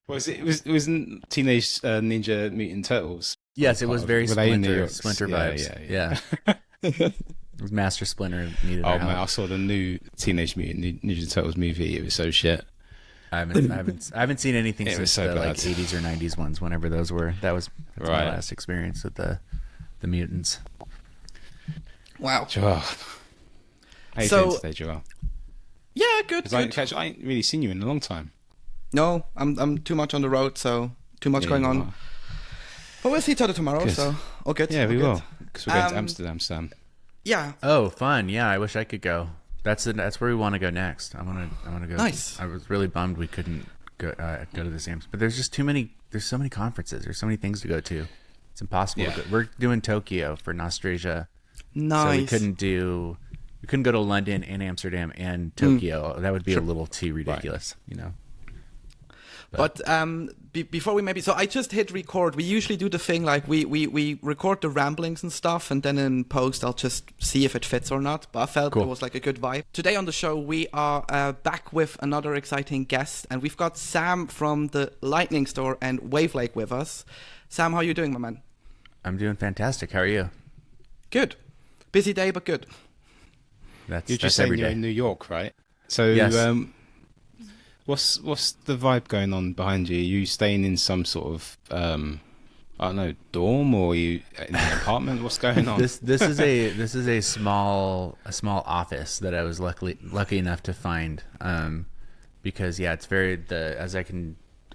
Wasn't Teenage Ninja Mutant Turtles Yes, it was very were they in New Splinter York? Splinter Yeah, vibes. yeah, Yeah, yeah. it was Master Splinter needed our Oh man, help. I saw the new Teenage Mutant Ninja Turtles movie. It was so shit. I haven't seen anything It was since so the like bad. 80s or 90s ones, whenever those were. That's my Right. last experience with the mutants. Wow. Joel, how you doing So today, Joel? yeah, good, Because good. I ain't really seen you in a long time. No, I'm too much on the road, so too much Yeah, going you on. are. But we'll see each other tomorrow, Good. so all good. Yeah, all we good. will. Because we're going to Um, Amsterdam, Sam. yeah, Oh, fun! Yeah, I wish I could go. That's where we want to go next. I want to go. Nice. I was really bummed we couldn't go to the same. But there's just too many. There's so many conferences. There's so many things to go to. It's impossible. Yeah. To go. We're doing Tokyo for Nostrasia, so we nice. couldn't go to London and Amsterdam and Tokyo. That would be a little too ridiculous, But before we maybe, so I just hit record. We usually do the thing like we record the ramblings and stuff, and then in post I'll just see if it fits or not. But I felt Cool. it was like a good vibe. Today on the show we are back with another exciting guest, and we've got Sam from the Lightning Store and Wavlake with us. Sam, how are you doing, my man? I'm doing fantastic. How are you? Good. Busy day, but good. You're that's just saying every you're day. in New York, right? So, Yes. what's the vibe going on behind you? Are you staying in some sort of I don't know, dorm, or are you in an apartment? What's going on? This is a small office that I was lucky enough to find, because yeah, it's very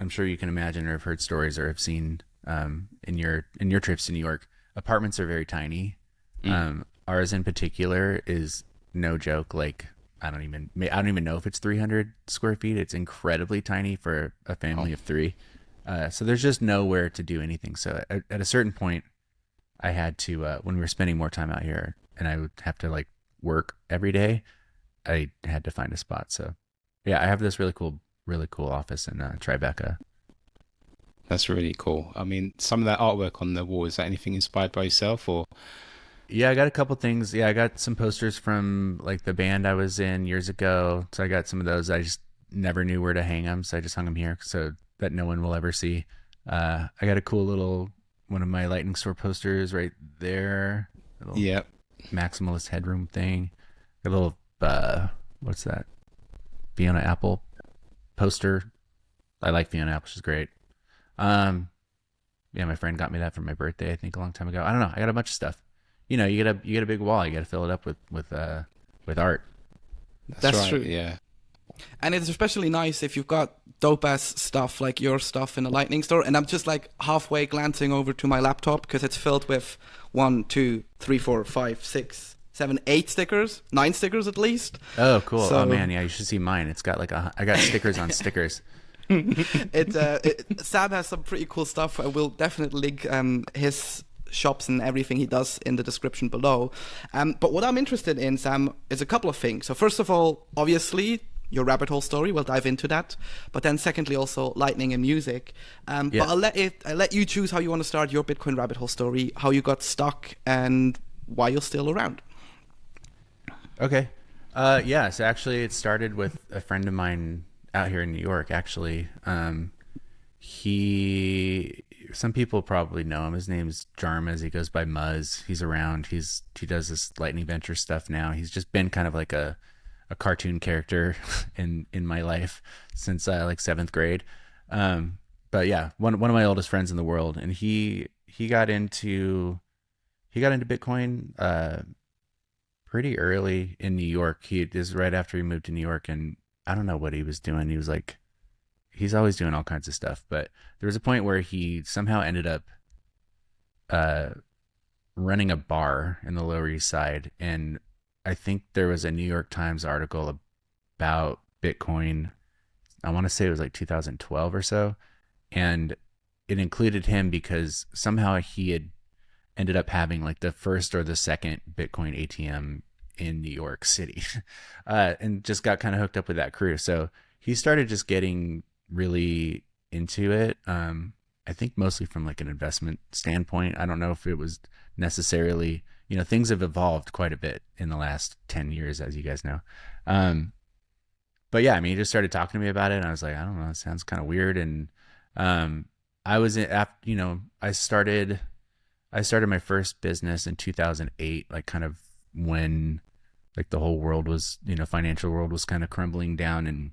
I'm sure you can imagine or have heard stories or have seen in your trips to New York. Apartments are very tiny. Ours in particular is no joke. Like I don't even know if it's 300 square feet. It's incredibly tiny for a family of three. So there's just nowhere to do anything. So at a certain point, I had to when we were spending more time out here, and I would have to like work every day. I had to find a spot. So yeah, I have this really cool office in Tribeca. That's really cool. I mean, some of that artwork on the wall, is that anything inspired by yourself, or? Yeah, I got a couple things. Yeah, I got some posters from like the band I was in years ago. So I got some of those. I just never knew where to hang them, so I just hung them here so that no one will ever see. I got a cool little one of my Lightning Store posters right there. Little Yeah. maximalist headroom thing. A little what's that? Fiona Apple poster. I like Fiona Apple. She's great. Yeah, my friend got me that for my birthday, I think a long time ago. I don't know. I got a bunch of stuff. You get a big wall. You got to fill it up with art. That's right, true. Yeah. And it's especially nice if you've got dope ass stuff like your stuff in a Lightning Store. And I'm just like halfway glancing over to my laptop because it's filled with 1, 2, 3, 4, 5, 6, 7, 8 stickers, 9 stickers at least. Oh, cool. So- Oh man, yeah, you should see mine. It's got I got stickers on stickers. Sam has some pretty cool stuff. I will definitely link his shops and everything he does in the description below. But what I'm interested in, Sam, is a couple of things. So first of all, obviously, your rabbit hole story. We'll dive into that. But then secondly, also lightning and music. Yeah. But I'll let you choose how you want to start your Bitcoin rabbit hole story, how you got stuck, and why you're still around. Okay. Yeah, so actually it started with a friend of mine out here in New York, actually. Some people probably know him. His name's Jarmaz. He goes by Muzz. He's around. He does this Lightning Venture stuff now. He's just been kind of like a cartoon character in my life since like 7th grade. But yeah, one of my oldest friends in the world, and he got into Bitcoin pretty early in New York. This is right after he moved to New York, and I don't know what he was doing. He was like, he's always doing all kinds of stuff, but there was a point where he somehow ended up running a bar in the Lower East Side, and I think there was a New York Times article about Bitcoin. I want to say it was like 2012 or so, and it included him because somehow he had ended up having like the first or the second Bitcoin ATM in New York City, and just got kind of hooked up with that crew. So he started just getting really into it. I think mostly from like an investment standpoint. I don't know if it was necessarily, things have evolved quite a bit in the last 10 years, as you guys know. But yeah, I mean, he just started talking to me about it, and I was like, I don't know, it sounds kind of weird. And I was in, I started my first business in 2008, like kind of when like the whole world was, financial world was kind of crumbling down, and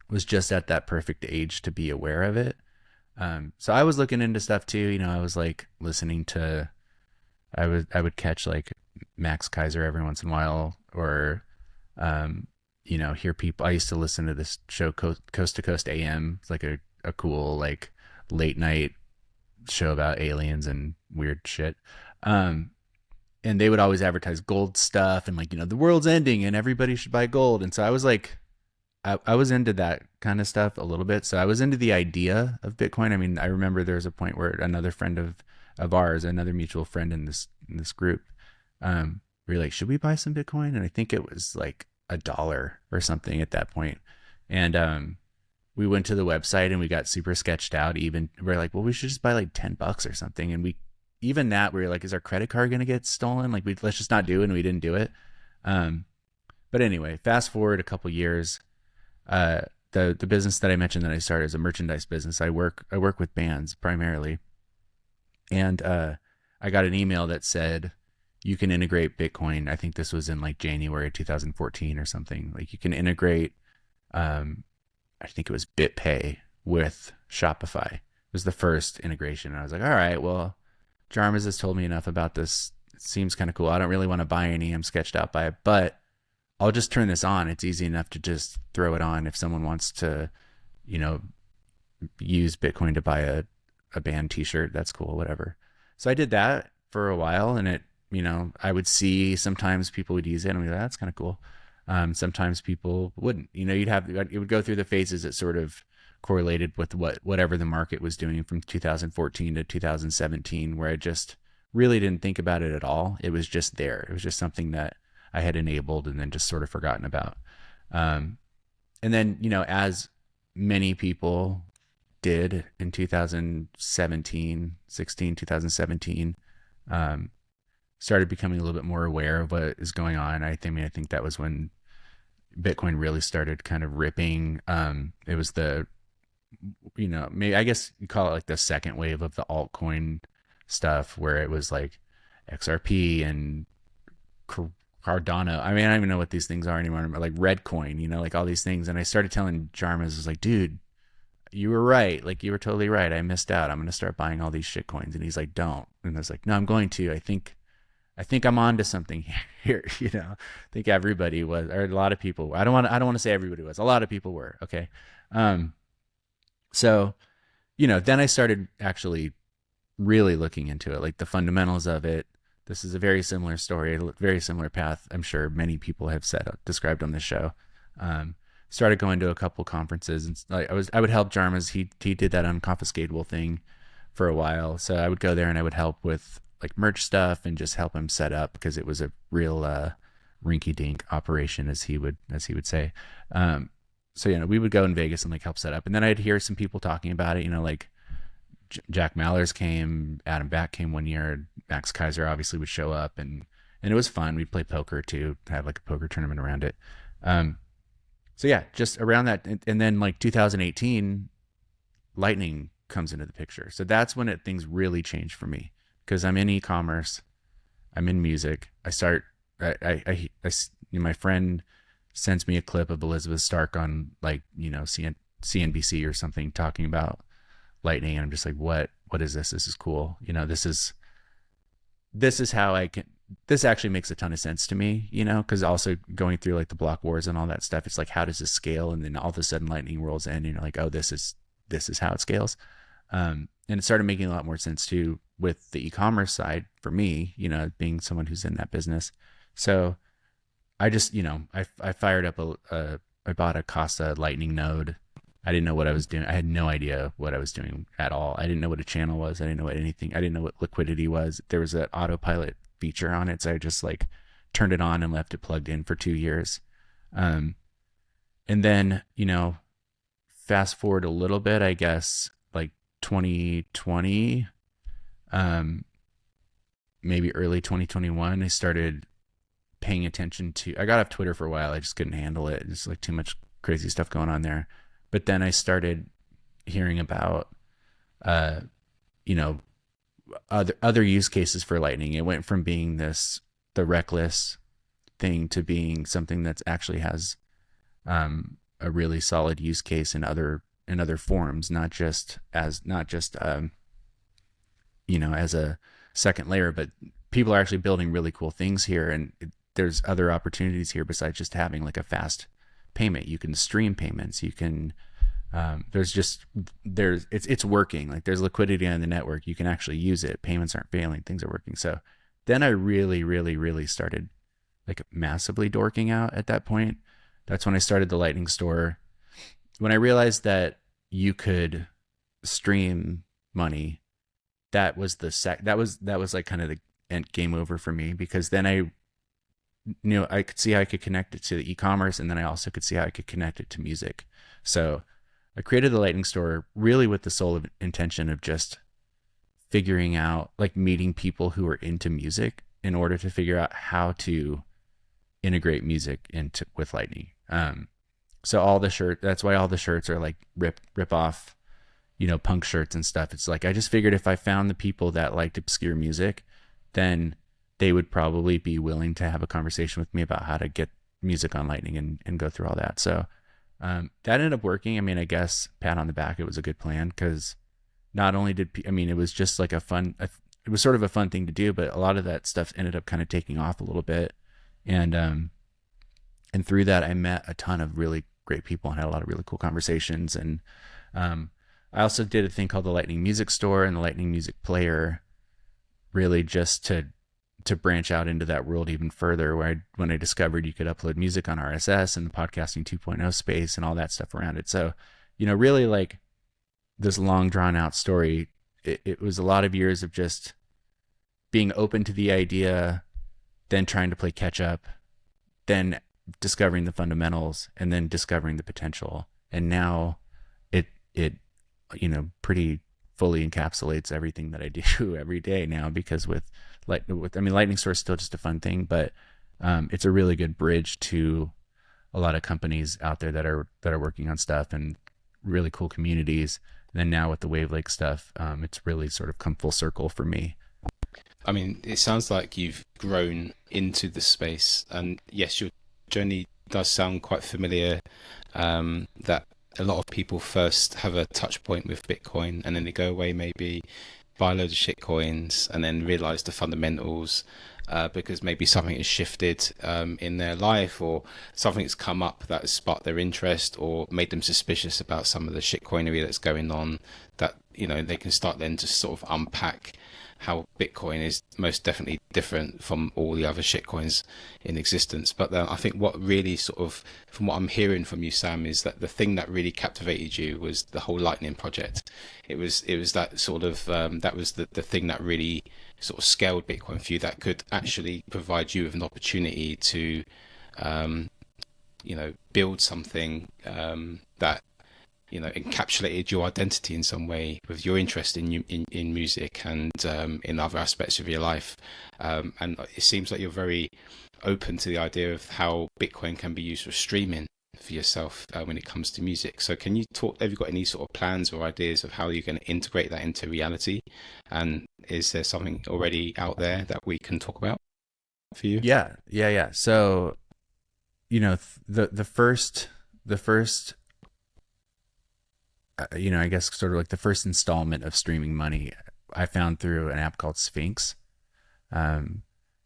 was just at that perfect age to be aware of it. So I was looking into stuff too. I was like listening to, I would catch like Max Kaiser every once in a while, or, hear people. I used to listen to this show, Coast to Coast AM. It's like a cool, like late night show about aliens and weird shit. And they would always advertise gold stuff and like, the world's ending and everybody should buy gold. And so I was like, I was into that kind of stuff a little bit. So I was into the idea of Bitcoin. I mean, I remember there was a point where another friend of ours, another mutual friend in this group, we were like, should we buy some Bitcoin? And I think it was like $1 or something at that point. And we went to the website and we got super sketched out. Even we're like, well, we should just buy like $10 or something. And we were like, is our credit card going to get stolen? Like, let's just not do it. And we didn't do it. But anyway, fast forward a couple years. The business that I mentioned that I started is a merchandise business. I work with bands primarily. And I got an email that said, you can integrate Bitcoin. I think this was in like January 2014 or something. Like, you can integrate, I think it was BitPay with Shopify. It was the first integration. And I was like, all right, well, Jarmus has told me enough about this. It seems kind of cool. I don't really want to buy any. I'm sketched out by it, but I'll just turn this on. It's easy enough to just throw it on if someone wants to, use Bitcoin to buy a band t-shirt. That's cool, whatever. So I did that for a while, and it, I would see sometimes people would use it and be like, that's kind of cool. Sometimes people wouldn't. It would go through the phases that sort of correlated with whatever the market was doing from 2014 to 2017, where I just really didn't think about it at all. It was just there. It was just something that I had enabled and then just sort of forgotten about. And then, as many people did in 2017, started becoming a little bit more aware of what is going on. I think that was when Bitcoin really started kind of ripping. It was maybe, I guess you call it like the second wave of the altcoin stuff, where it was like XRP and Cardano. I mean, I don't even know what these things are anymore. Like Redcoin, like all these things. And I started telling Jarmus, I was like, dude, you were right. Like, you were totally right. I missed out. I'm going to start buying all these shit coins. And he's like, don't. And I was like, no, I'm going to. I think I'm on to something here. I think everybody was, or a lot of people. I don't want to say everybody was. A lot of people were. Okay. So, then I started actually really looking into it, like the fundamentals of it. This is a very similar story, a very similar path. I'm sure many people have described on this show. Started going to a couple conferences, and I would help Jarmus. He did that unconfiscatable thing for a while. So I would go there and I would help with like merch stuff and just help him set up, because it was a real rinky dink operation, as he would say. So we would go in Vegas and like help set up, and then I'd hear some people talking about it. Like Jack Mallers came, Adam Back came one year, Max Kaiser obviously would show up, and it was fun. We'd play poker too, have like a poker tournament around it. So yeah, just around that, and then like 2018, Lightning comes into the picture. So that's when things really changed for me, because I'm in e-commerce, I'm in music. My friend sends me a clip of Elizabeth Stark on like CNBC or something talking about Lightning, and I'm just like, what is this? This is cool. This is how I can. This actually makes a ton of sense to me, because also going through like the block wars and all that stuff, it's like, how does this scale? And then all of a sudden Lightning rolls in and you're like, oh, this is how it scales. And it started making a lot more sense too with the e-commerce side for me, being someone who's in that business. So I just, I fired up I bought a Casa Lightning node. I didn't know what I was doing. I had no idea what I was doing at all. I didn't know what a channel was. I didn't know I didn't know what liquidity was. There was an autopilot feature on it, so I just like turned it on and left it plugged in for 2 years. And then fast forward a little bit, I guess like 2020, maybe early 2021, I started paying attention to. I got off Twitter for a while. I just couldn't handle it. It's like too much crazy stuff going on there. But then I started hearing about uh, you know, other use cases for Lightning. It went from being the reckless thing to being something that actually has a really solid use case in other forms, not just as as a second layer, but people are actually building really cool things here, and there's other opportunities here besides just having like a fast payment. You can stream payments. You can it's working. Like there's liquidity on the network. You can actually use it. Payments aren't failing. Things are working. So then I really, really, really started like massively dorking out at that point. That's when I started the Lightning Store. When I realized that you could stream money, that was that was like kind of the end game over for me, because then I could see how I could connect it to the e-commerce, and then I also could see how I could connect it to music. So I created the Lightning Store really with the sole intention of just figuring out, like, meeting people who are into music in order to figure out how to integrate music with Lightning. So that's why all the shirts are like rip off, punk shirts and stuff. It's like, I just figured if I found the people that liked obscure music, then they would probably be willing to have a conversation with me about how to get music on Lightning and go through all that. So that ended up working. I mean, I guess pat on the back, it was a good plan, because not only it was just like it was sort of a fun thing to do, but a lot of that stuff ended up kind of taking off a little bit. And through that, I met a ton of really great people and had a lot of really cool conversations. And I also did a thing called the Lightning Music Store and the Lightning Music Player, really just to branch out into that world even further, when I discovered you could upload music on RSS and the podcasting 2.0 space and all that stuff around it. So, really, like, this long drawn out story, it was a lot of years of just being open to the idea, then trying to play catch up, then discovering the fundamentals, and then discovering the potential. And now it pretty fully encapsulates everything that I do every day now, because Lightning Store is still just a fun thing, but it's a really good bridge to a lot of companies out there that are working on stuff, and really cool communities. And then now with the Wavlake stuff, it's really sort of come full circle for me. I mean, it sounds like you've grown into the space, and yes, your journey does sound quite familiar. That a lot of people first have a touch point with Bitcoin, and then they go away, maybe buy loads of shit coins, and then realize the fundamentals, because maybe something has shifted in their life, or something's come up that has sparked their interest or made them suspicious about some of the shitcoinery that's going on, that they can start then to sort of unpack how Bitcoin is most definitely different from all the other shitcoins in existence. But I think what really sort of, from what I'm hearing from you, Sam, is that the thing that really captivated you was the whole Lightning project. It was that sort of, that was the thing that really sort of scaled Bitcoin for you, that could actually provide you with an opportunity to, build something that encapsulated your identity in some way, with your interest in music and in other aspects of your life. And it seems like you're very open to the idea of how Bitcoin can be used for streaming for yourself when it comes to music. So can you talk, have you got any sort of plans or ideas of how you're going to integrate that into reality? And is there something already out there that we can talk about for you? Yeah. So, the first I guess sort of like the first installment of streaming money I found through an app called Sphinx, and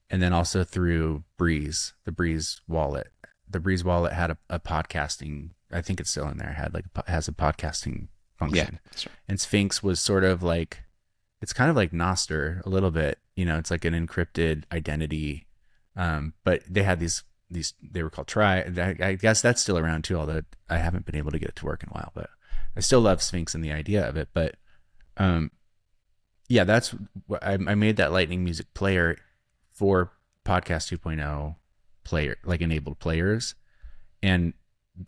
then also through Breeze, the Breeze wallet. The Breeze wallet had a podcasting, I think it's still in there, has a podcasting function. Yeah, that's right. And Sphinx was sort of like, it's kind of like Nostr a little bit, it's like an encrypted identity, but they had these they were called I guess that's still around too, although I haven't been able to get it to work in a while, but I still love Sphinx and the idea of it. But that's what I made, that Lightning Music Player for Podcast 2.0 player, like enabled players. And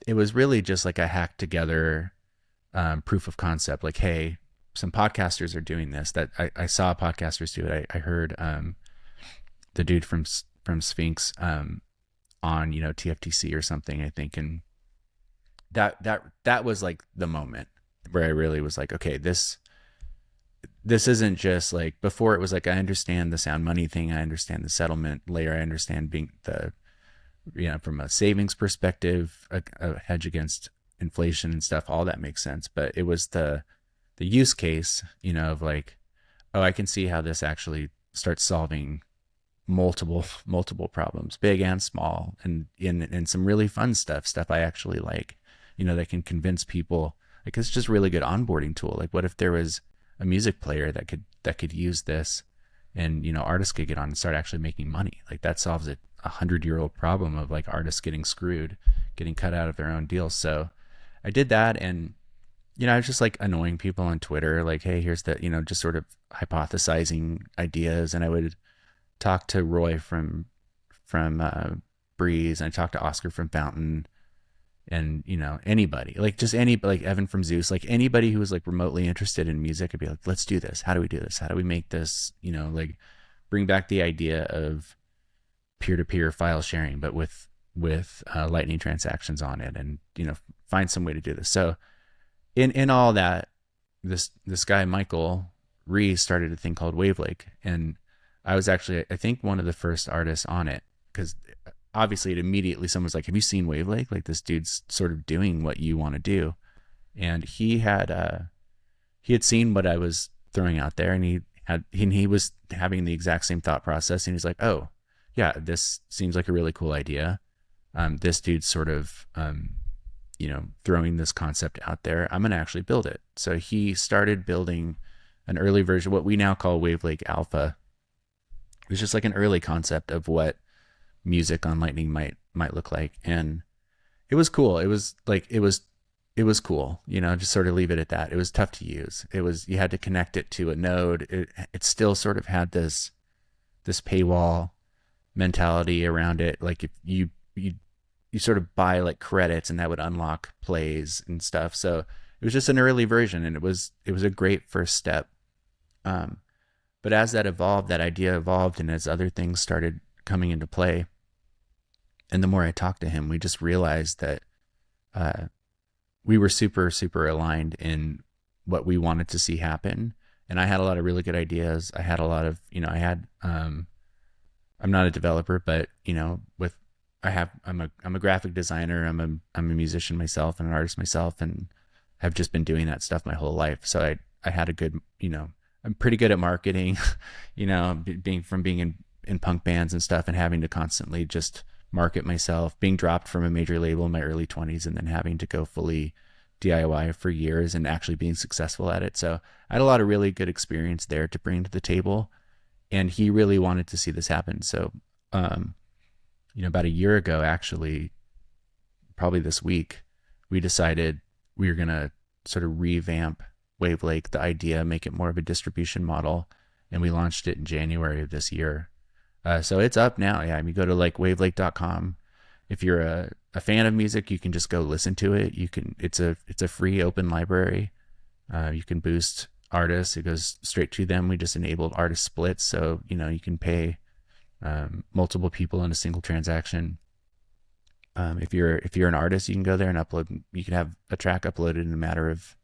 it was really just like a hacked together proof of concept. Like, hey, some podcasters are doing this, that I saw podcasters do it. I heard the dude from Sphinx on, TFTC or something, I think. And that was like the moment where I really was like, okay, this this isn't just like before. It was like, I understand the sound money thing, I understand the settlement layer, I understand being the, from a savings perspective, a hedge against inflation and stuff, all that makes sense. But it was the use case, of like, oh, I can see how this actually starts solving multiple problems, big and small, and in some really fun stuff I actually like, that can convince people. Like, it's just a really good onboarding tool. Like, what if there was a music player that could use this, and artists could get on and start actually making money? Like, that solves a 100-year-old problem of like artists getting screwed, getting cut out of their own deals. So I did that, and I was just like annoying people on Twitter, like, hey, here's the, just sort of hypothesizing ideas. And I would talk to Roy from Breeze, and I talked to Oscar from Fountain, and anybody, like just like Evan from Zeus, like anybody who was like remotely interested in music. I'd be like, let's do this. How do we do this? How do we make this, like bring back the idea of peer-to-peer file sharing, but with Lightning transactions on it, and find some way to do this. So in all that, this guy Michael Rees started a thing called Wavlake, and I was actually, I think, one of the first artists on it, because obviously it immediately, someone's like, have you seen Wavlake? Like, this dude's sort of doing what you want to do. And he had seen what I was throwing out there, and he was having the exact same thought process, and he's like, oh yeah, this seems like a really cool idea. This dude's sort of throwing this concept out there. I'm gonna actually build it. So he started building an early version, what we now call Wavlake Alpha. It was just like an early concept of what music on Lightning might look like, and it was cool. It was cool, just sort of leave it at that. It was tough to use. You had to connect it to a node. It still sort of had this paywall mentality around it. Like, if you sort of buy like credits, and that would unlock plays and stuff. So it was just an early version, and it was a great first step. But as that evolved, that idea evolved, and as other things started coming into play, and the more I talked to him, we just realized that we were super, super aligned in what we wanted to see happen. And I had a lot of really good ideas. I had a lot of, I'm not a developer, but I'm a graphic designer. I'm a musician myself, and an artist myself, and have just been doing that stuff my whole life. So I had a good, I'm pretty good at marketing, being in punk bands and stuff, and having to constantly just market myself, being dropped from a major label in my early 20s, and then having to go fully DIY for years and actually being successful at it. So I had a lot of really good experience there to bring to the table, and he really wanted to see this happen. So, about a year ago, actually, probably this week, we decided we were going to sort of revamp Wavlake, the idea, make it more of a distribution model, and we launched it in January of this year. So it's up now. Yeah, I mean, go to like wavlake.com. If you're a fan of music, you can just go listen to it. It's a free open library. You can boost artists. It goes straight to them. We just enabled artist splits, so you can pay multiple people in a single transaction. If you're an artist, you can go there and upload. You can have a track uploaded in a matter of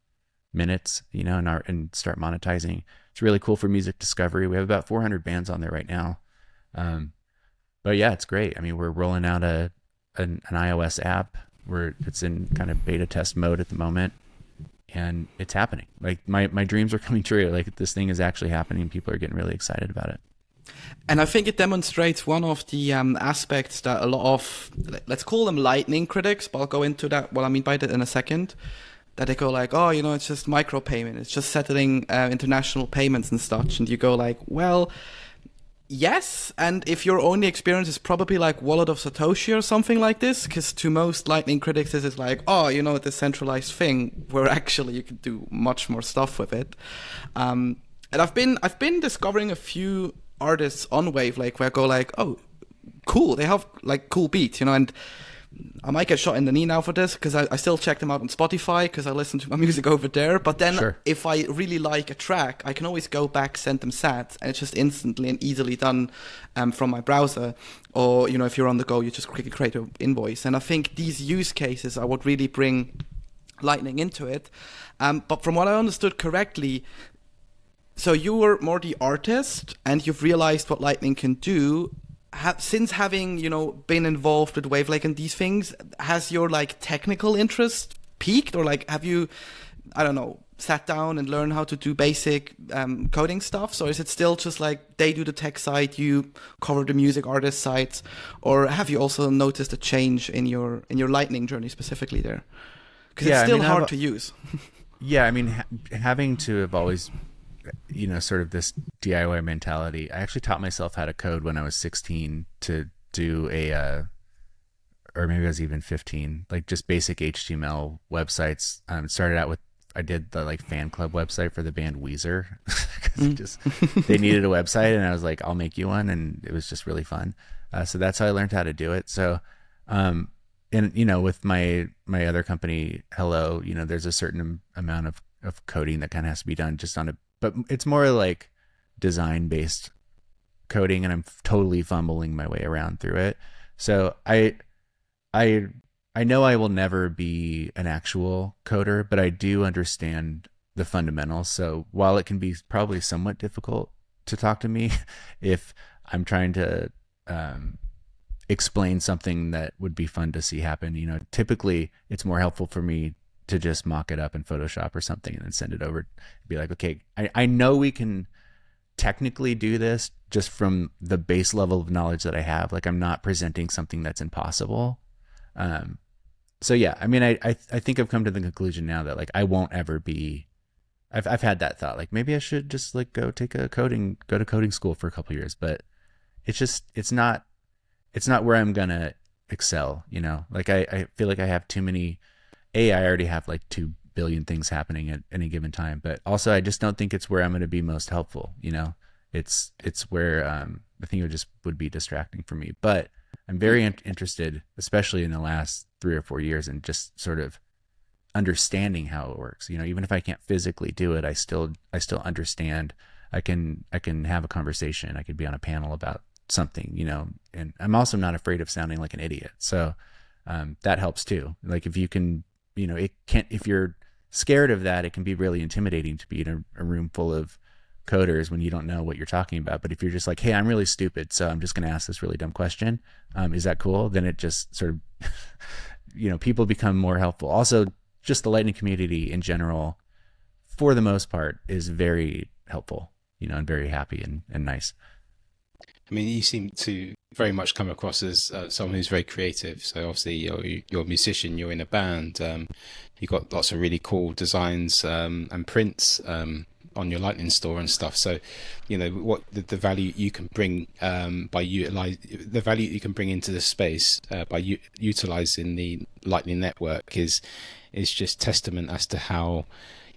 minutes, and start monetizing. It's really cool for music discovery. We have about 400 bands on there right now. But yeah, it's great. I mean, we're rolling out an iOS app where it's in kind of beta test mode at the moment, and it's happening. Like, my dreams are coming true. Like, this thing is actually happening. People are getting really excited about it. And I think it demonstrates one of the aspects that a lot of, let's call them Lightning critics, but I'll go into that, what I mean by that in a second, that they go like, oh, it's just micropayment. It's just settling international payments and such. And you go like, well, yes, and if your only experience is probably like Wallet of Satoshi or something like this, because to most Lightning critics this is like, oh, this centralized thing, where actually you can do much more stuff with it. And I've been discovering a few artists on Wavlake where I go like, oh, cool, they have like cool beats, and I might get shot in the knee now for this, because I still check them out on Spotify, because I listen to my music over there. But then Sure. If I really like a track, I can always go back, send them sats, and it's just instantly and easily done from my browser. Or, if you're on the go, you just quickly create an invoice. And I think these use cases are what really bring Lightning into it. But from what I understood correctly, So you were more the artist, and you've realized what Lightning can do. Since having, been involved with Wavlake and these things, has your like technical interest peaked, or like have you, I don't know, sat down and learned how to do basic coding stuff? So is it still just like they do the tech side, you cover the music artist sides, or have you also noticed a change in your Lightning journey specifically there? Because it's still hard to use. Yeah, I mean, having to have always, sort of this DIY mentality. I actually taught myself how to code when I was 16 to do or maybe I was even 15, like just basic HTML websites. Started out with, I did the like fan club website for the band Weezer because they needed a website, and I was like, I'll make you one, and it was just really fun. So that's how I learned how to do it. So, and with my other company, Hello, there's a certain amount of coding that kind of has to be done just on but it's more like design based coding, and I'm totally fumbling my way around through it. So I know I will never be an actual coder, but I do understand the fundamentals. So while it can be probably somewhat difficult to talk to me if I'm trying to explain something that would be fun to see happen, typically it's more helpful for me to just mock it up in Photoshop or something and then send it over. Be like, okay, I know we can technically do this just from the base level of knowledge that I have. Like, I'm not presenting something that's impossible. So yeah, I mean, I think I've come to the conclusion now that like I won't ever be. I've had that thought, like maybe I should just like go to coding school for a couple of years, but it's not where I'm gonna excel. Like I feel like I have too many. I already have like 2 billion things happening at any given time, but also I just don't think it's where I'm going to be most helpful. It's where I think it would be distracting for me. But I'm very interested, especially in the last 3 or 4 years, in just sort of understanding how it works. Even if I can't physically do it, I still understand. I can have a conversation. I could be on a panel about something. And I'm also not afraid of sounding like an idiot. So that helps too. Like if you can. If you're scared of that, it can be really intimidating to be in a room full of coders when you don't know what you're talking about. But if you're just like, hey, I'm really stupid, so I'm just going to ask this really dumb question. Is that cool? Then it just sort of, people become more helpful. Also, just the Lightning community in general, for the most part, is very helpful, and very happy and nice. I mean, you seem to very much come across as someone who's very creative. So obviously you're a musician, you're in a band, you've got lots of really cool designs and prints on your Lightning Store and stuff. So, what the value you can bring the value you can bring into the space by utilizing the Lightning network is just testament as to how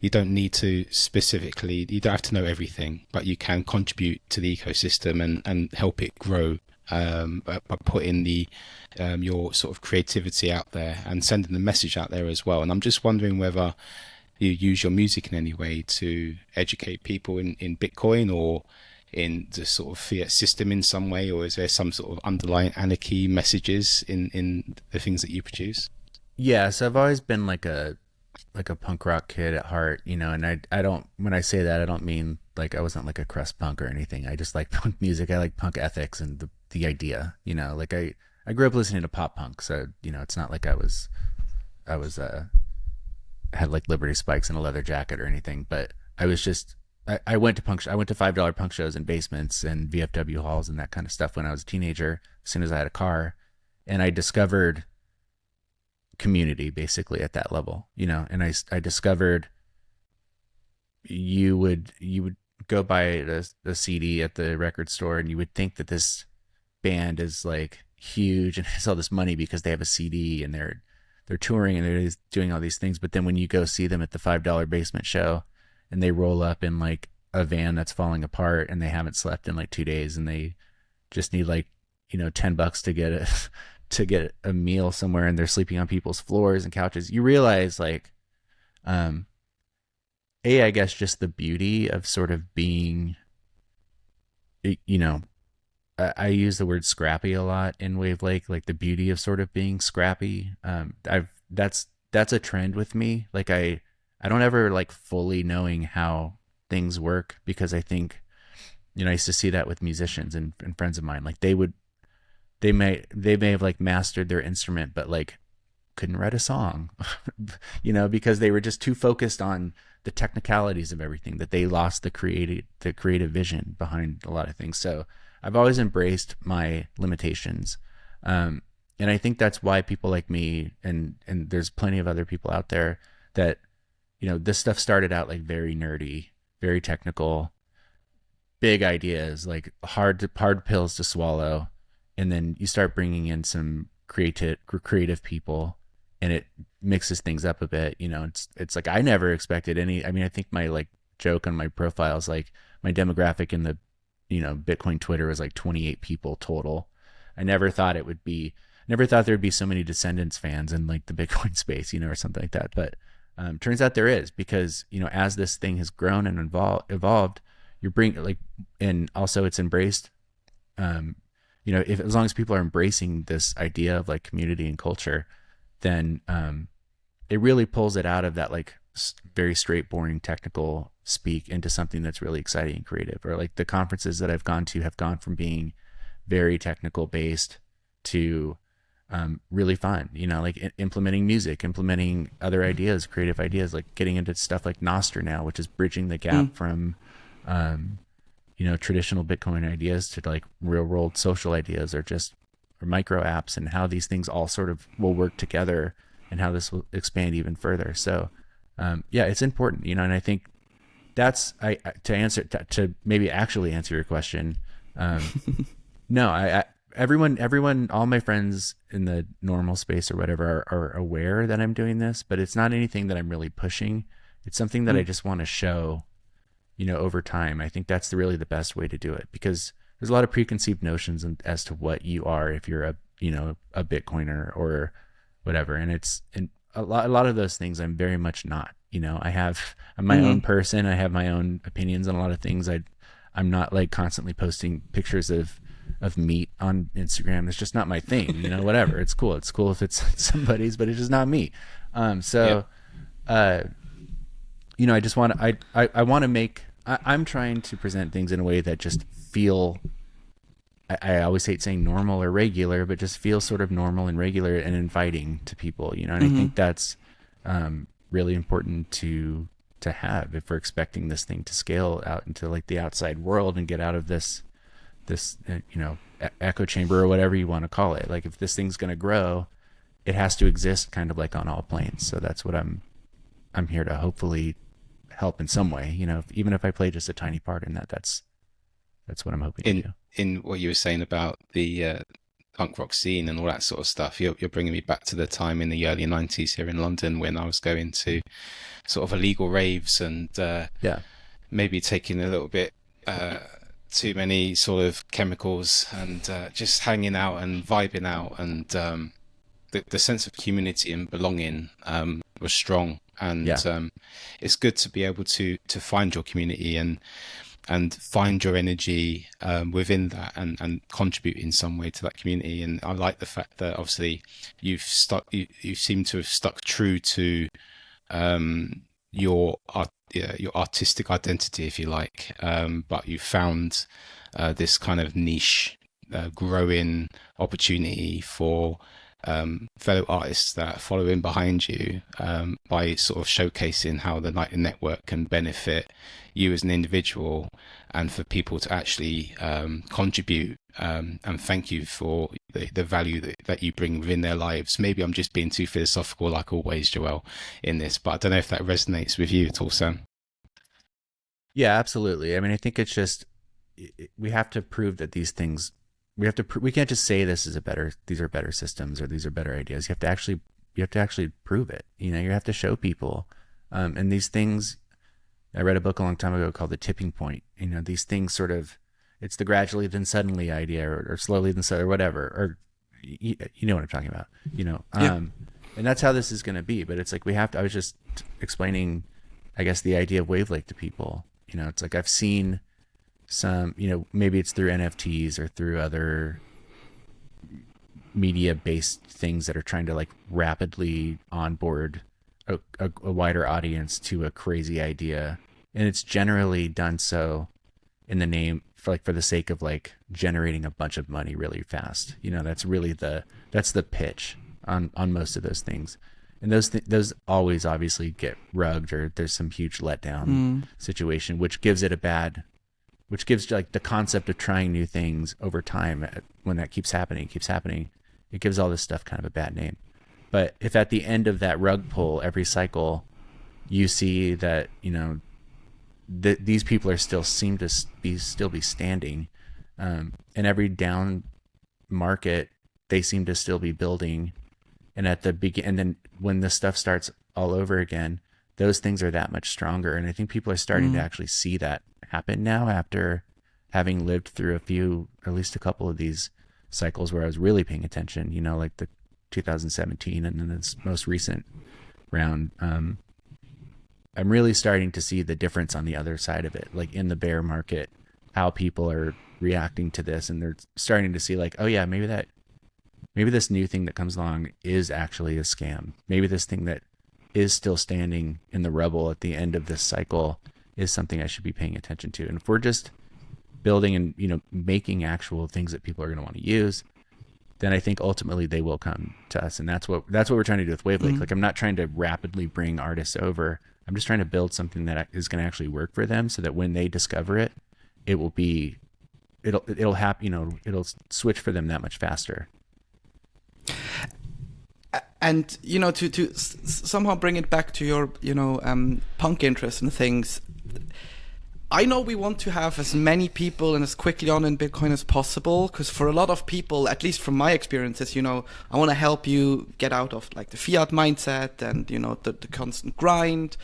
you don't need to you don't have to know everything, but you can contribute to the ecosystem and help it grow by putting your sort of creativity out there and sending the message out there as well. And I'm just wondering whether you use your music in any way to educate people in Bitcoin or in the sort of fiat system in some way, or is there some sort of underlying anarchy messages in the things that you produce? Yeah, so I've always been like a punk rock kid at heart, and I don't, when I say that, I don't mean like I wasn't like a crust punk or anything. I just like punk music. I like punk ethics and the idea, like I grew up listening to pop punk. So, it's not like I had like Liberty Spikes and a leather jacket or anything, but I was just, I went to $5 punk shows in basements and VFW halls and that kind of stuff when I was a teenager, as soon as I had a car, and I discovered community basically at that level, and I discovered you would go buy a CD at the record store and you would think that this band is like huge and has all this money because they have a CD and they're touring and they're doing all these things. But then when you go see them at the $5 basement show and they roll up in like a van that's falling apart and they haven't slept in like 2 days and they just need like, $10 to get a meal somewhere and they're sleeping on people's floors and couches, you realize like, I guess just the beauty of sort of being, I use the word scrappy a lot in Wavlake, like the beauty of sort of being scrappy. That's a trend with me. Like I don't ever like fully knowing how things work, because I think, I used to see that with musicians and friends of mine. Like they may have like mastered their instrument, but like couldn't write a song, because they were just too focused on the technicalities of everything, that they lost the creative vision behind a lot of things. So I've always embraced my limitations. And I think that's why people like me, and there's plenty of other people out there that, this stuff started out like very nerdy, very technical, big ideas, like hard pills to swallow. And then you start bringing in some creative people, and it mixes things up a bit. It's like, I never expected any. I mean, I think my like joke on my profile is like, my demographic in the, Bitcoin Twitter was like 28 people total. I never thought there'd be so many Descendants fans in like the Bitcoin space, or something like that. But turns out there is, because, as this thing has grown and evolved, you're bringing like, and also it's embraced, if as long as people are embracing this idea of like community and culture, then it really pulls it out of that like very straight, boring technical speak into something that's really exciting and creative. Or like the conferences that I've gone to have gone from being very technical based to really fun, like implementing music, implementing other ideas, creative ideas, like getting into stuff like Nostr now, which is bridging the gap from traditional Bitcoin ideas to like real world social ideas, or micro apps, and how these things all sort of will work together, and how this will expand even further. So it's important, and I think that's to maybe actually answer your question. No, everyone, all my friends in the normal space or whatever are aware that I'm doing this, but it's not anything that I'm really pushing. It's something that I just want to show, over time. I think that's really the best way to do it, because there's a lot of preconceived notions as to what you are if you're a Bitcoiner or whatever. And a lot of those things I'm very much not. I'm my own person. I have my own opinions on a lot of things. I'm not like constantly posting pictures of meat on Instagram. It's just not my thing. Whatever. It's cool. It's cool if it's somebody's, but it's just not me. I just want to, I want to make, I'm trying to present things in a way that just feel, I always hate saying normal or regular, but just feel sort of normal and regular and inviting to people, and I think that's really important to have if we're expecting this thing to scale out into like the outside world and get out of this echo chamber or whatever you want to call it. Like if this thing's going to grow, it has to exist kind of like on all planes. So that's what I'm here to hopefully help in some way, even if I play just a tiny part in that. That's what I'm hoping to do. In what you were saying about the punk rock scene and all that sort of stuff, you're bringing me back to the time in the early 90s here in London when I was going to sort of illegal raves and maybe taking a little bit too many sort of chemicals and just hanging out and vibing out, and the sense of community and belonging was strong, and it's good to be able to find your community and find your energy within that and contribute in some way to that community. And I like the fact that obviously you seem to have stuck true to your artistic identity, if you like, but you found this kind of niche growing opportunity for fellow artists that follow in behind you by sort of showcasing how the Lightning Network can benefit you as an individual, and for people to actually contribute and thank you for the value that you bring within their lives. Maybe I'm just being too philosophical, like always, Joel, in this, but I don't know if that resonates with you at all, Sam. Yeah, absolutely. I mean, I think it's just, we have to prove that these things, we can't just say these are better systems or these are better ideas. You have to actually prove it. You have to show people. And these things, I read a book a long time ago called The Tipping Point. These things sort of, it's the gradually then suddenly idea, or slowly then suddenly, or whatever, or you know what I'm talking about, and that's how this is going to be. But it's like, I was just explaining, I guess, the idea of Wavlake to people. It's like, I've seen some, maybe it's through NFTs or through other media based things that are trying to like rapidly onboard a wider audience to a crazy idea and it's generally done so in the name for the sake of like generating a bunch of money really fast. That's really that's the pitch on most of those things. And those always obviously get rugged, or there's some huge letdown situation, which gives like the concept of trying new things over time. When that keeps happening, it gives all this stuff kind of a bad name. But if at the end of that rug pull every cycle, you see that, these people are seem to be standing, and every down market, they seem to still be building. And at the and then when this stuff starts all over again, those things are that much stronger. And I think people are starting to actually see that happen now, after having lived through at least a couple of these cycles where I was really paying attention, like the 2017 and then this most recent round. I'm really starting to see the difference on the other side of it, like in the bear market, how people are reacting to this. And they're starting to see like, oh yeah, maybe this new thing that comes along is actually a scam. Maybe this thing that is still standing in the rubble at the end of this cycle is something I should be paying attention to. And if we're just building and, making actual things that people are going to want to use, then I think ultimately they will come to us. And that's what we're trying to do with Wavlake. Like, I'm not trying to rapidly bring artists over. I'm just trying to build something that is going to actually work for them, so that when they discover it, it'll happen, it'll switch for them that much faster. And to somehow bring it back to your punk interest and things, I know we want to have as many people and as quickly on in Bitcoin as possible, because for a lot of people, at least from my experiences, I want to help you get out of like the fiat mindset and the constant grind.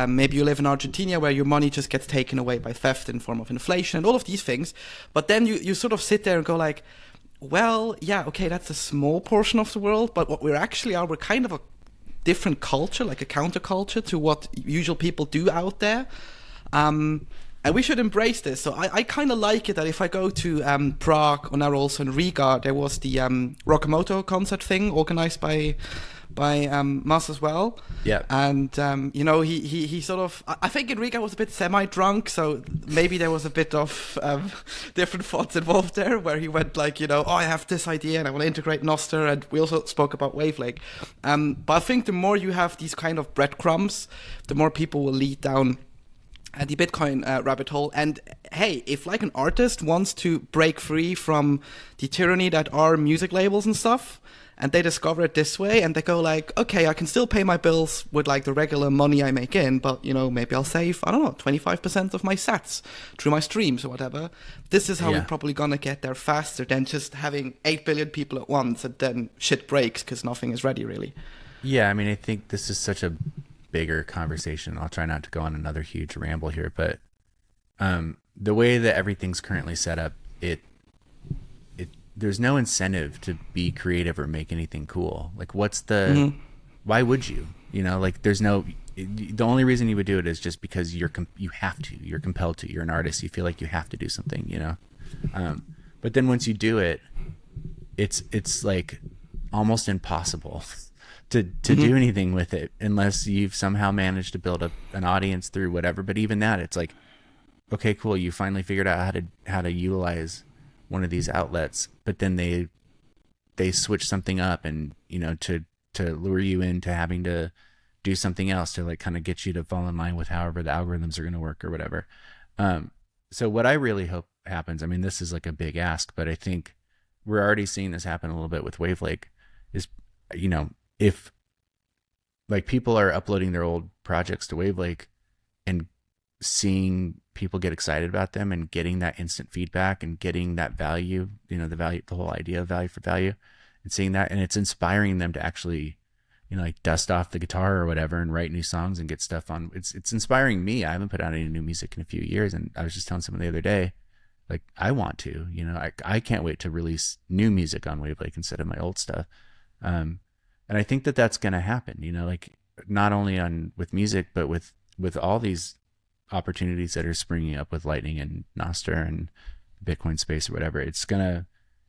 Maybe you live in Argentina where your money just gets taken away by theft in form of inflation and all of these things, but then you sort of sit there and go like, well, yeah, okay, that's a small portion of the world, but what we're kind of a different culture, like a counterculture to what usual people do out there. And we should embrace this. So I kind of like it that if I go to Prague, or now also in Riga, there was the Rockamoto concert thing organized by Muzz as well. Yeah. And he sort of, I think in Riga was a bit semi-drunk, so maybe there was a bit of different thoughts involved there, where he went like, I have this idea and I want to integrate Nostr, and we also spoke about Wavlake. But I think the more you have these kind of breadcrumbs, the more people will lead down the Bitcoin rabbit hole. And hey, if like an artist wants to break free from the tyranny that are music labels and stuff, and they discover it this way, and they go like, okay, I can still pay my bills with like the regular money I make in, but maybe I'll save, I don't know, 25% of my sats through my streams or whatever. This is how we're probably gonna get there faster than just having 8 billion people at once, and then shit breaks because nothing is ready really. Yeah, I mean, I think this is such a bigger conversation. I'll try not to go on another huge ramble here, but the way that everything's currently set up, there's no incentive to be creative or make anything cool. Like, what's the why would you? Like, there's no, the only reason you would do it is just because you have to, you're compelled to, you're an artist, you feel like you have to do something, but then once you do it, it's like almost impossible to do anything with it unless you've somehow managed to build an audience through whatever. But even that, it's like, okay, cool, you finally figured out how to utilize one of these outlets, but then they switch something up, and to lure you into having to do something else to like kind of get you to fall in line with however the algorithms are going to work or whatever. So what I really hope happens, I mean, this is like a big ask, but I think we're already seeing this happen a little bit with Wavlake, is if like people are uploading their old projects to Wavlake and seeing people get excited about them and getting that instant feedback and getting that value, the whole idea of value for value, and seeing that, and it's inspiring them to actually, like dust off the guitar or whatever and write new songs and get stuff on. It's inspiring me. I haven't put out any new music in a few years, and I was just telling someone the other day, like, I want to, I can't wait to release new music on Wavlake instead of my old stuff. And I think that that's going to happen, like not only with music, but with all these opportunities that are springing up with Lightning and Nostr and Bitcoin space or whatever. It's going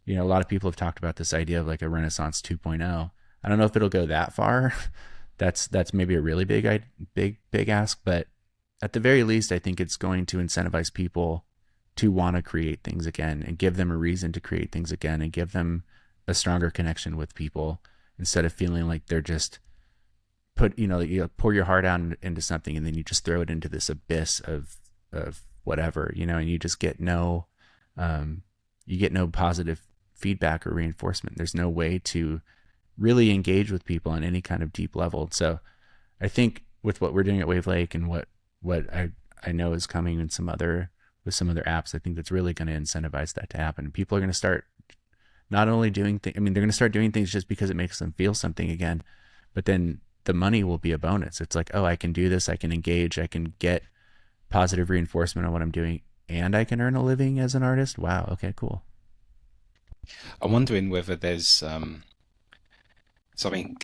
to, a lot of people have talked about this idea of like a Renaissance 2.0. I don't know if it'll go that far. That's maybe a really big ask, but at the very least, I think it's going to incentivize people to want to create things again and give them a reason to create things again and give them a stronger connection with people instead of feeling like they're just you pour your heart out into something and then you just throw it into this abyss of whatever, and you just get no positive feedback or reinforcement. There's no way to really engage with people on any kind of deep level. So I think with what we're doing at Wavlake and what I know is coming with some other apps, I think that's really going to incentivize that to happen. People are going to start not only doing things, they're going to start doing things just because it makes them feel something again, but then the money will be a bonus. It's like, oh, I can do this, I can engage, I can get positive reinforcement on what I'm doing, and I can earn a living as an artist. Wow, okay, cool. I'm wondering whether there's something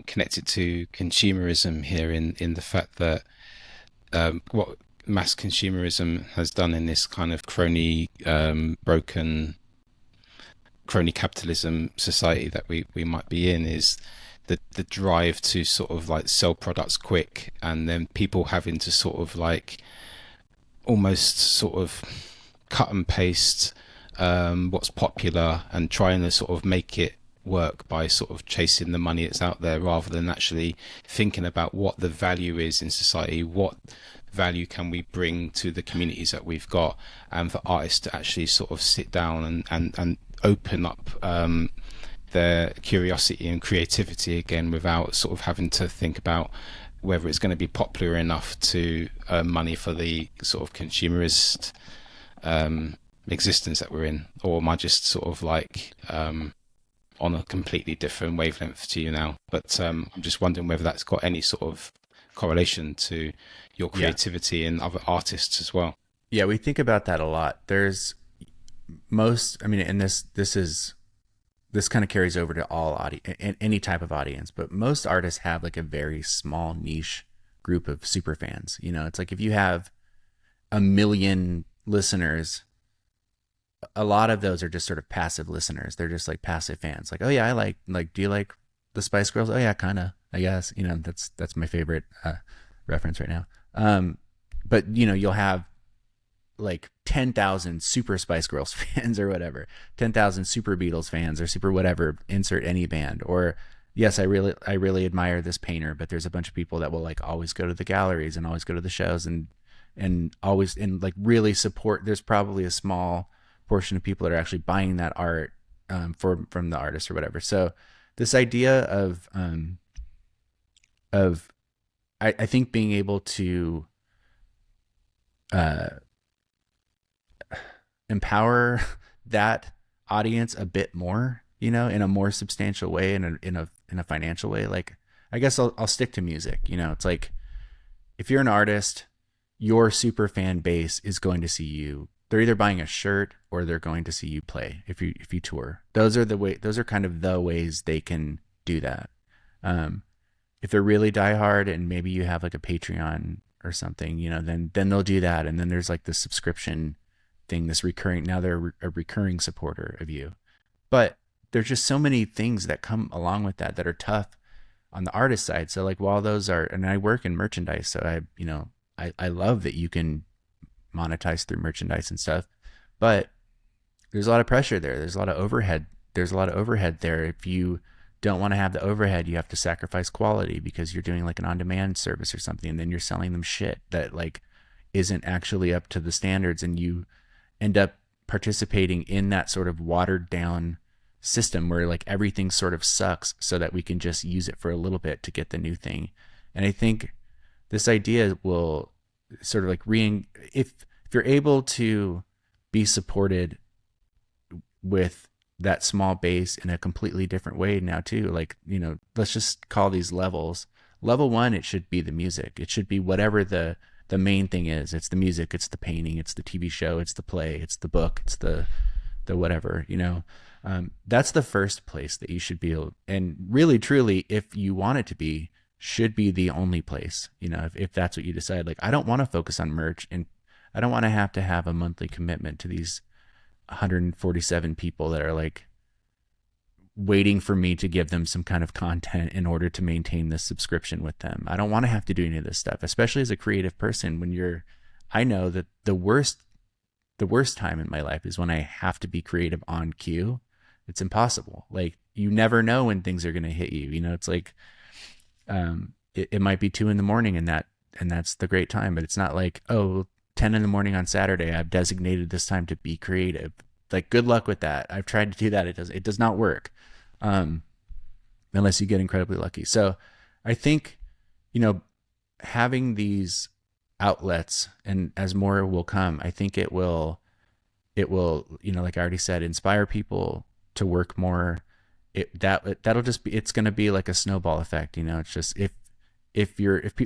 connected to consumerism here in the fact that what mass consumerism has done in this kind of broken crony capitalism society that we might be in is the drive to sort of like sell products quick, and then people having to sort of like almost sort of cut and paste what's popular and trying to sort of make it work by sort of chasing the money that's out there rather than actually thinking about what the value is in society, what value can we bring to the communities that we've got, and for artists to actually sort of sit down and open up their curiosity and creativity again without sort of having to think about whether it's going to be popular enough to earn money for the sort of consumerist existence that we're in, or am I just sort of like on a completely different wavelength to you now? But I'm just wondering whether that's got any sort of correlation to your creativity and other artists as well. Yeah, we think about that a lot. There's and this kind of carries over to all any type of audience, but most artists have like a very small niche group of super fans. It's like if you have 1 million listeners, a lot of those are just sort of passive listeners. They're just like passive fans. Like, oh yeah, I like, do you like the Spice Girls? Oh yeah, kind of, I guess, that's my favorite reference right now. But you'll have like 10,000 super Spice Girls fans or whatever, 10,000 super Beatles fans or super whatever, insert any band. Or yes, I really admire this painter, but there's a bunch of people that will like always go to the galleries and always go to the shows and always, and like really support. There's probably a small portion of people that are actually buying that art from the artist or whatever. So this idea of I think being able to empower that audience a bit more, in a more substantial way, in a financial way. Like, I guess I'll stick to music. It's like if you're an artist, your super fan base is going to see you. They're either buying a shirt or they're going to see you play if you tour. Those are kind of the ways they can do that. If they're really diehard and maybe you have like a Patreon or something, then they'll do that. And then there's like the subscription thing, this recurring, now they're a recurring supporter of you. But there's just so many things that come along with that are tough on the artist side. So like while those are, and I work in merchandise, so I love that you can monetize through merchandise and stuff, but there's a lot of pressure there. There's a lot of overhead. There's a lot of overhead there. If you don't want to have the overhead, you have to sacrifice quality because you're doing like an on-demand service or something, and then you're selling them shit that like isn't actually up to the standards, and you end up participating in that sort of watered down system where like everything sort of sucks so that we can just use it for a little bit to get the new thing. And I think this idea will sort of like if you're able to be supported with that small base in a completely different way now too, like, let's just call these levels. Level 1, it should be the music. It should be whatever the main thing is. It's the music, it's the painting, it's the TV show, it's the play, it's the book, it's the whatever, that's the first place that you should be able, and really truly, if you want it to be, should be the only place, if that's what you decide. Like, I don't want to focus on merch, and I don't want to have a monthly commitment to these 147 people that are like waiting for me to give them some kind of content in order to maintain this subscription with them. I don't want to have to do any of this stuff, especially as a creative person. I know that the worst time in my life is when I have to be creative on cue. It's impossible. Like, you never know when things are going to hit you. You know, it's like, it might be 2 a.m. and that's the great time, but it's not like, 10 a.m. on Saturday, I've designated this time to be creative. Like, good luck with that. I've tried to do that. It does not work. Unless you get incredibly lucky. So I think, having these outlets, and as more will come, I think it will, like I already said, inspire people to work more. That'll just be, it's going to be like a snowball effect. It's just, if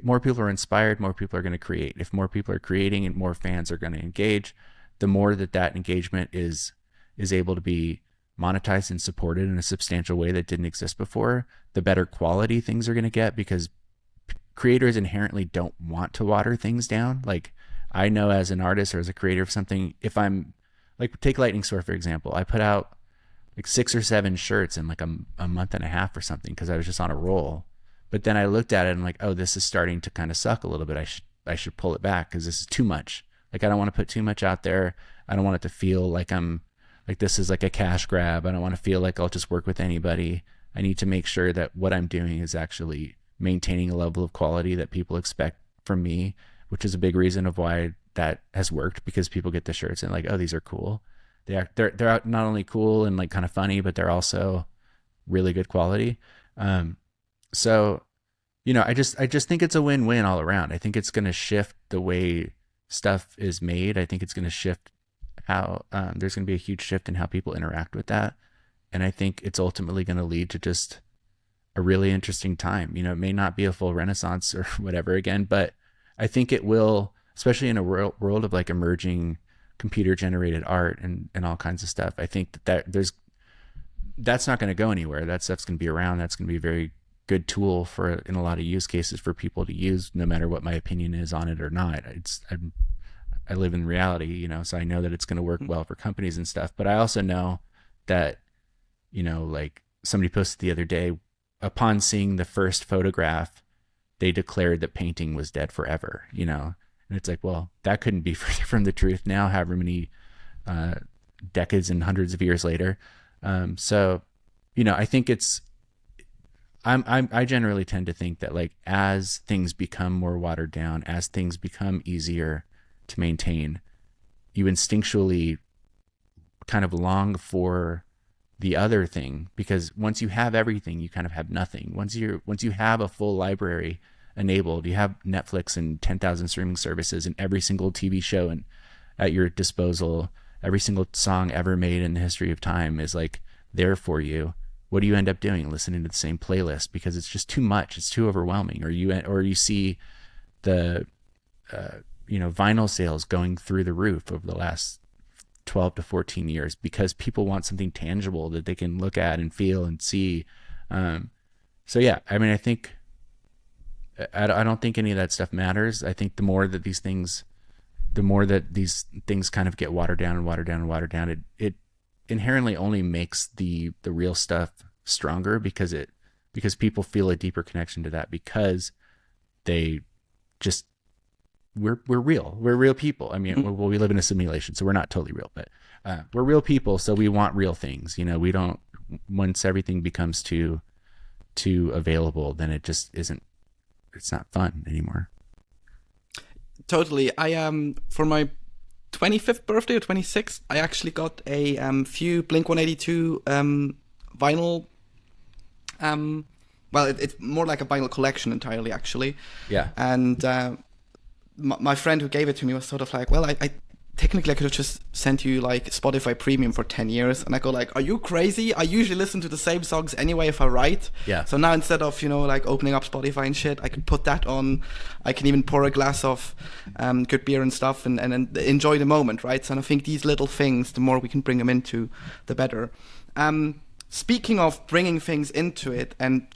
more people are inspired, more people are going to create. If more people are creating and more fans are going to engage, the more that engagement is able to be monetized and supported in a substantial way that didn't exist before, the better quality things are going to get, because creators inherently don't want to water things down. Like, I know as an artist or as a creator of something, if I'm like, take Lightning Store, for example, I put out like 6 or 7 shirts in like a month and a half or something, because I was just on a roll. But then I looked at it and like, oh, this is starting to kind of suck a little bit. I should pull it back, because this is too much. Like, I don't want to put too much out there. I don't want it to feel like this is like a cash grab. I don't want to feel like I'll just work with anybody. I need to make sure that what I'm doing is actually maintaining a level of quality that people expect from me, which is a big reason of why that has worked, because people get the shirts and like, oh, these are cool. They're not only cool and like kind of funny, but they're also really good quality. So, I just think it's a win-win all around. I think it's going to shift the way stuff is made. I think it's going to shift how, there's going to be a huge shift in how people interact with that. And I think it's ultimately going to lead to just a really interesting time. It may not be a full renaissance or whatever again, but I think it will, especially in a world of like emerging computer generated art and all kinds of stuff. I think that's not going to go anywhere. That stuff's going to be around. That's going to be a very good tool in a lot of use cases for people to use, no matter what my opinion is on it or not. I live in reality, so I know that it's going to work well for companies and stuff. But I also know that, like somebody posted the other day, upon seeing the first photograph, they declared that painting was dead forever, and it's like, well, that couldn't be further from the truth now, however many decades and hundreds of years later. So, I think I generally tend to think that, like, as things become more watered down, as things become easier to maintain, you instinctually kind of long for the other thing, because once you have everything, you kind of have nothing. Once you have a full library enabled, you have Netflix and 10,000 streaming services and every single TV show and at your disposal, every single song ever made in the history of time is like there for you. What do you end up doing? Listening to the same playlist, because it's just too much. It's too overwhelming. Or you see the vinyl sales going through the roof over the last 12 to 14 years, because people want something tangible that they can look at and feel and see. So yeah, I mean, I think I don't think any of that stuff matters. I think the more that these things kind of get watered down, it inherently only makes the real stuff stronger, because people feel a deeper connection to that, because they just, we're real people. I mean, well, we live in a simulation, so we're not totally real, but we're real people. So we want real things, we don't, once everything becomes too available, then it just isn't, it's not fun anymore. Totally. I for my 25th birthday or 26th, I actually got a few Blink-182 vinyl. Well, it's more like a vinyl collection entirely, actually. Yeah. And my friend who gave it to me was sort of like, well, I technically I could have just sent you like Spotify Premium for 10 years. And I go like, are you crazy? I usually listen to the same songs anyway if I write. Yeah. So now instead of, like opening up Spotify and shit, I can put that on. I can even pour a glass of good beer and stuff and enjoy the moment, right? So I think these little things, the more we can bring them into, the better. Speaking of bringing things into it and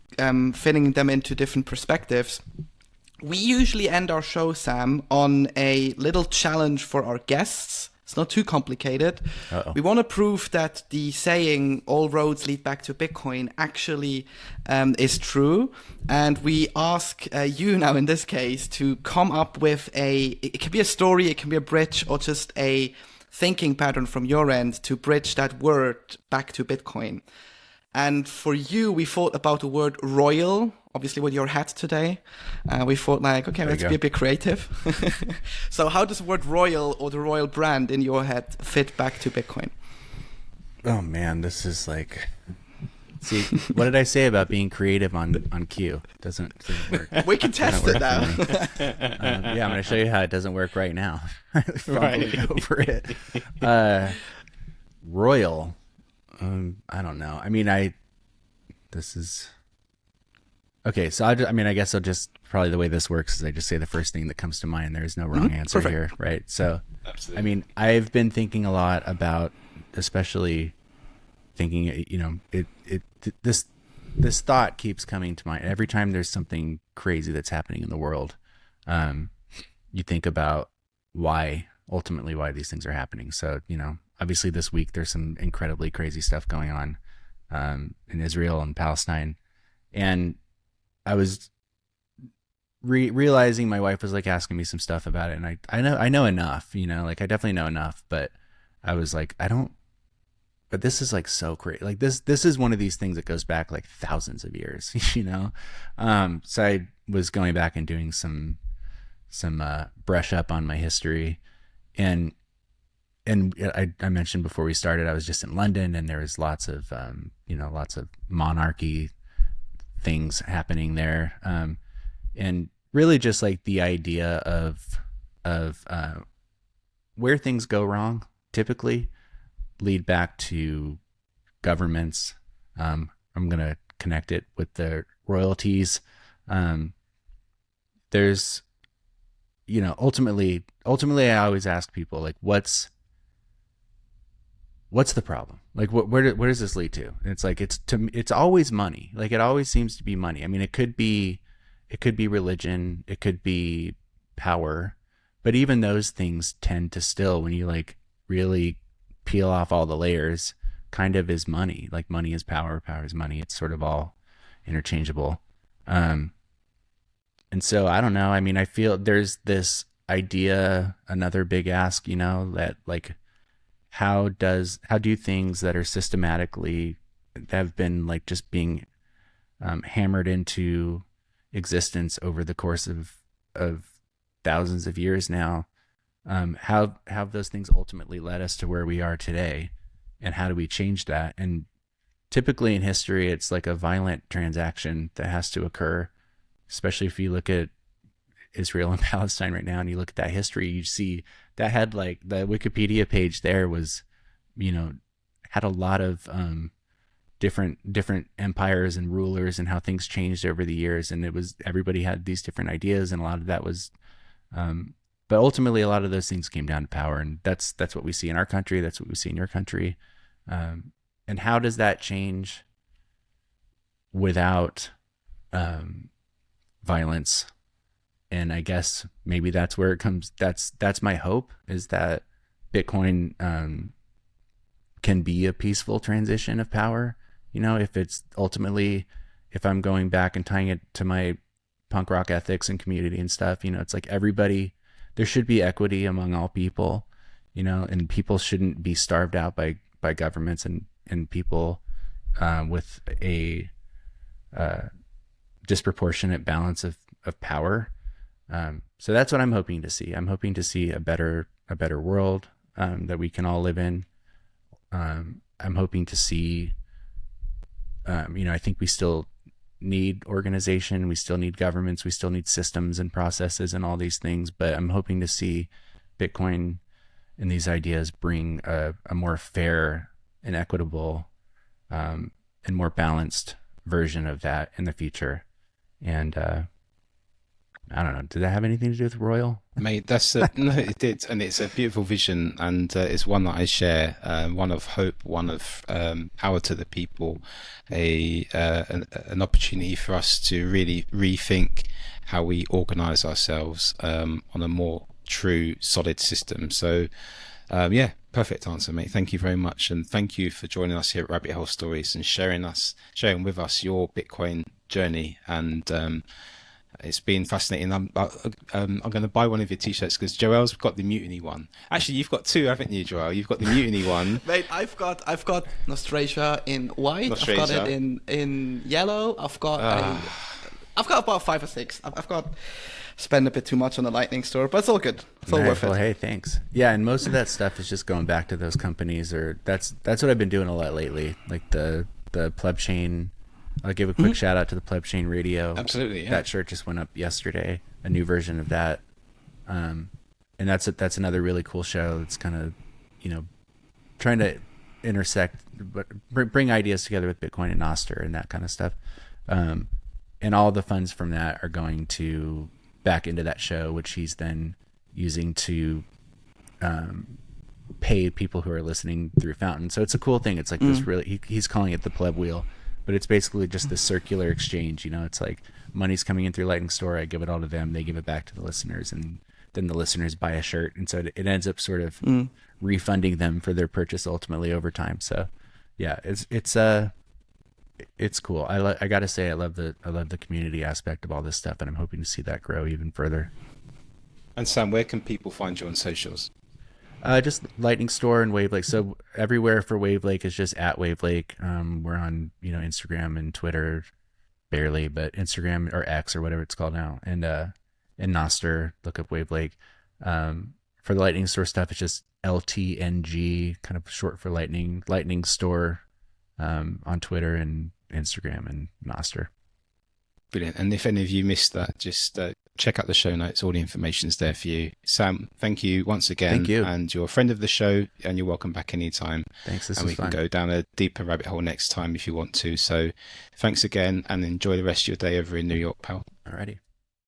fitting them into different perspectives, we usually end our show, Sam, on a little challenge for our guests. It's not too complicated. Uh-oh. We want to prove that the saying "all roads lead back to Bitcoin" actually is true, and we ask you now in this case to come up with it can be a story, it can be a bridge, or just a thinking pattern from your end to bridge that word back to Bitcoin. And for you, we thought about the word royal, obviously with your hat today. We thought like, okay, let's be a bit creative. So how does the word royal or the royal brand in your head fit back to Bitcoin? Oh man, this is like, see, what did I say about being creative on cue? Doesn't work. We can test it now. Yeah, I'm going to show you how it doesn't work right now. Right. Over it. Royal. I don't know. I mean, this is okay. So I guess I'll just, probably the way this works is I just say the first thing that comes to mind. There's no wrong answer here, right? So, Absolutely. I mean, I've been thinking a lot about, especially thinking, this thought keeps coming to mind every time there's something crazy that's happening in the world. You think about ultimately why these things are happening. So, obviously this week there's some incredibly crazy stuff going on in Israel and Palestine. And I was realizing, my wife was like asking me some stuff about it, and I know enough, like I definitely know enough, but I was like, but this is like so crazy. Like this is one of these things that goes back like thousands of years, So I was going back and doing some brush up on my history, and I mentioned before we started, I was just in London, and there was lots of monarchy things happening there. And really just like the idea of where things go wrong typically lead back to governments. I'm going to connect it with the royalties. There's, ultimately I always ask people like, what's the problem? Like, where does this lead to? And it's like, it's always money. Like, it always seems to be money. I mean, it could be religion, it could be power, but even those things tend to still, when you like really peel off all the layers, kind of is money. Like, money is power, power is money. It's sort of all interchangeable. And so I don't know. I mean, I feel there's this idea, another big ask, that like, how do things that are systematically, that have been like just being hammered into existence over the course of thousands of years now, how have those things ultimately led us to where we are today, and how do we change that? And typically in history, it's like a violent transaction that has to occur, especially if you look at Israel and Palestine right now, and you look at that history, you see that had like the Wikipedia page there was, had a lot of different empires and rulers and how things changed over the years. And it was, everybody had these different ideas, and a lot of that was, but ultimately a lot of those things came down to power. And that's what we see in our country. That's what we see in your country. And how does that change without violence? And I guess maybe that's where it comes. That's my hope, is that Bitcoin can be a peaceful transition of power. If it's ultimately, if I'm going back and tying it to my punk rock ethics and community and stuff, it's like everybody, there should be equity among all people, and people shouldn't be starved out by governments and people with a disproportionate balance of power. So that's what I'm hoping to see. I'm hoping to see a better world that we can all live in. I'm hoping to see, I think we still need organization, we still need governments, we still need systems and processes and all these things, but I'm hoping to see Bitcoin and these ideas bring a more fair and equitable and more balanced version of that in the future. And I don't know. Did that have anything to do with Royal? Mate, no, it did, and it's a beautiful vision, and it's one that I share. One of hope, one of power to the people, an opportunity for us to really rethink how we organise ourselves on a more true, solid system. So Yeah, perfect answer, mate. Thank you very much, and thank you for joining us here at Rabbit Hole Stories and sharing with us your Bitcoin journey. And it's been fascinating. I'm going to buy one of your t-shirts because Joel's got the Mutiny one. Actually, you've got two, haven't you, Joel? You've got the Mutiny one. Wait, I've got Nostrasia in white. Nostrasia. I've got it in yellow. I've got about 5 or 6. I've got spend a bit too much on the Lightning Store, but it's all good. It's all worth well, it. hey, thanks. Yeah, and most of that stuff is just going back to those companies, or that's what I've been doing a lot lately, like the Pleb Chain. I'll give a quick shout out to the Pleb Chain Radio. Absolutely, yeah. That shirt just went up yesterday, a new version of that. And that's another really cool show. It's kind of, trying to intersect, but bring ideas together with Bitcoin and Nostr and that kind of stuff. And all the funds from that are going to back into that show, which he's then using to pay people who are listening through Fountain. So it's a cool thing. It's like this really, he's calling it the pleb wheel, but it's basically just this circular exchange. It's like money's coming in through Lightning Store. I give it all to them. They give it back to the listeners, and then the listeners buy a shirt. And so it ends up sort of refunding them for their purchase ultimately over time. So yeah, it's cool. I gotta say, I love the community aspect of all this stuff, and I'm hoping to see that grow even further. And Sam, where can people find you on socials? Just Lightning Store and Wavlake. So everywhere for Wavlake is just at Wavlake. We're on Instagram and Twitter, barely, but Instagram or X or whatever it's called now, and Nostr. Look up Wavlake. For the Lightning Store stuff, it's just LTNG, kind of short for Lightning Store, on Twitter and Instagram and Nostr. Brilliant. And if any of you missed that, just check out the show notes. All the information is there for you. Sam, thank you once again. Thank you. And you're a friend of the show, and you're welcome back anytime. Thanks. This and was we fun. can go down a deeper rabbit hole next time if you want to. So thanks again, and enjoy the rest of your day over in New York, pal. Alrighty.